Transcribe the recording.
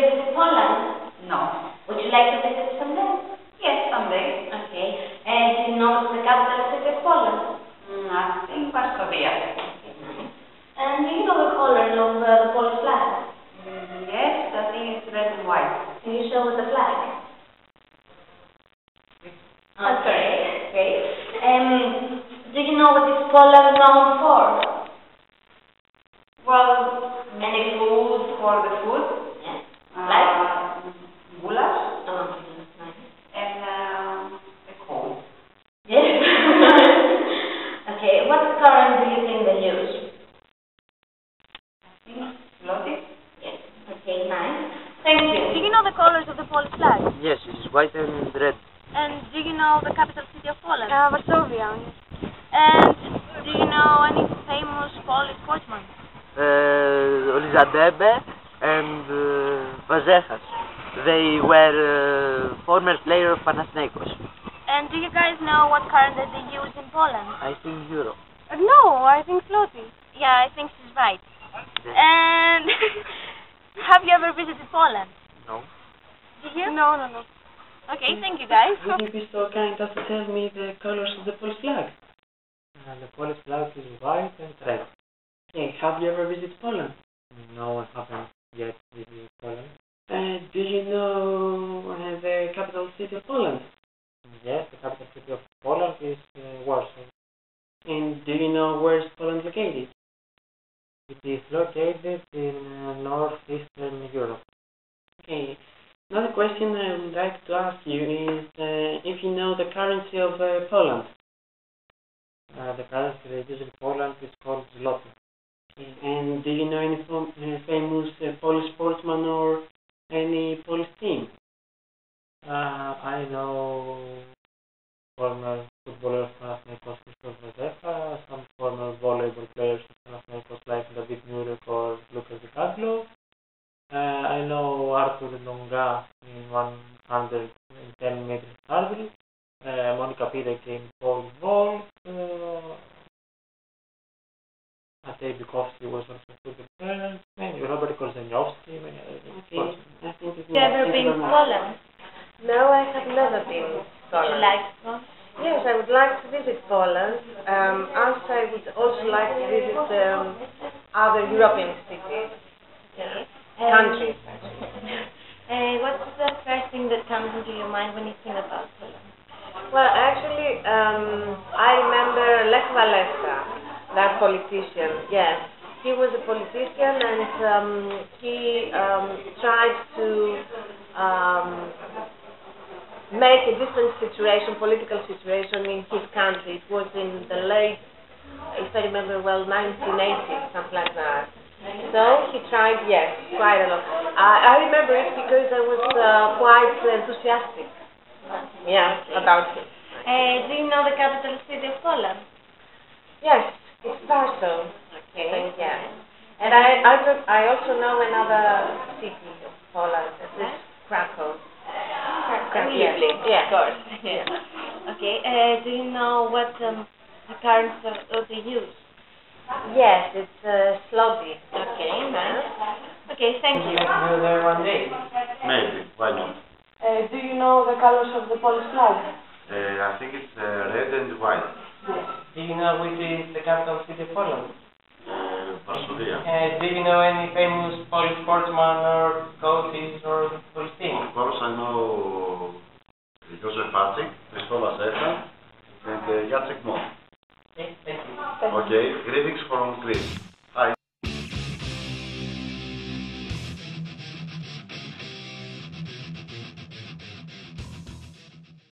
visited Poland? No. Would you like to visit someday? Yes, someday. Okay. And do you know the capital city of Poland? I think Varsovia. And do you know the colors of the Polish flag? Yes, I think it's red and white. Can you show us the flag? Okay, great. Do you know what is Poland known for? Well, many food for the food. Yes. Like? Goulash. Oh, nice. And the cold. Yes. Okay, what current do you think they use? I think zloty. Yes. Okay, nice. Thank you. Do you know the colors of the Polish flag? Yes, it is white and red. And do you know the capital city of Poland? Varsovia. And do you know any famous Polish sportsman? Olizadebe and Vazehas. They were former player of Panathinaikos. And do you guys know what currency they use in Poland? I think euro. No, I think zloty. Yeah, I think she's right. Yes. And have you ever visited Poland? No. Did you? No. Okay, thank you guys. Would you be so kind as to tell me the colors of the Polish flag? The Polish flag is white and red. Okay, have you ever visited Poland? No, I haven't yet visited Poland. Do you know the capital city of Poland? Yes, the capital city of Poland is Warsaw. And do you know where is Poland located? It is located in northeastern Europe. Okay, another question I would like to ask you is if you know the currency of Poland. The currency they use in Poland is called zloty. Okay. And do you know any famous Polish sportsman or any Polish team? I know former footballers of Panathinaikos, Christos Vazefa, some former volleyball players of Panathinaikos like David Murek or Lucas Di. I know Artur Longa in 110 meters hurdle, Monika Pidek in pole vault, Matej Bukowski was also a football player, maybe Robert Korzeniowski, many other sportsmen. Have you ever been to Poland? No, I have never been to Would you Poland. like to go? Yes, I would like to visit Poland. Also, I would also like to visit other European cities, Okay. countries. Actually. What's the first thing that comes into your mind when you think about Poland? Well, actually, I remember Lech Walesa, that politician. Yes, he was a politician, and he tried to make a different situation, political situation in his country. It was in the late, if I remember well, 1980s, something like that. So he tried, yes, quite a lot. I remember it because I was quite enthusiastic, about it. Do you know the capital city of Poland? Yes, it's Warsaw. Okay. Yeah. And I also know another city of Poland, that is Krakow. Yes. Yes. Of course. Yes. Okay. Do you know what currency they use? Yes, it's Zloty. Okay, nice. Okay, thank you. Go there one day. Maybe, why not? Do you know the colors of the Polish flag? I think it's red and white. Do you know which is the capital city of Poland? Varsovia. Do you know any famous Polish sportsman or coaches or Polish team? Of course, I know Józef Pacik, Christos Vazefa, and Jacek Mok. Okay, thank you. Okay, greetings from Greece.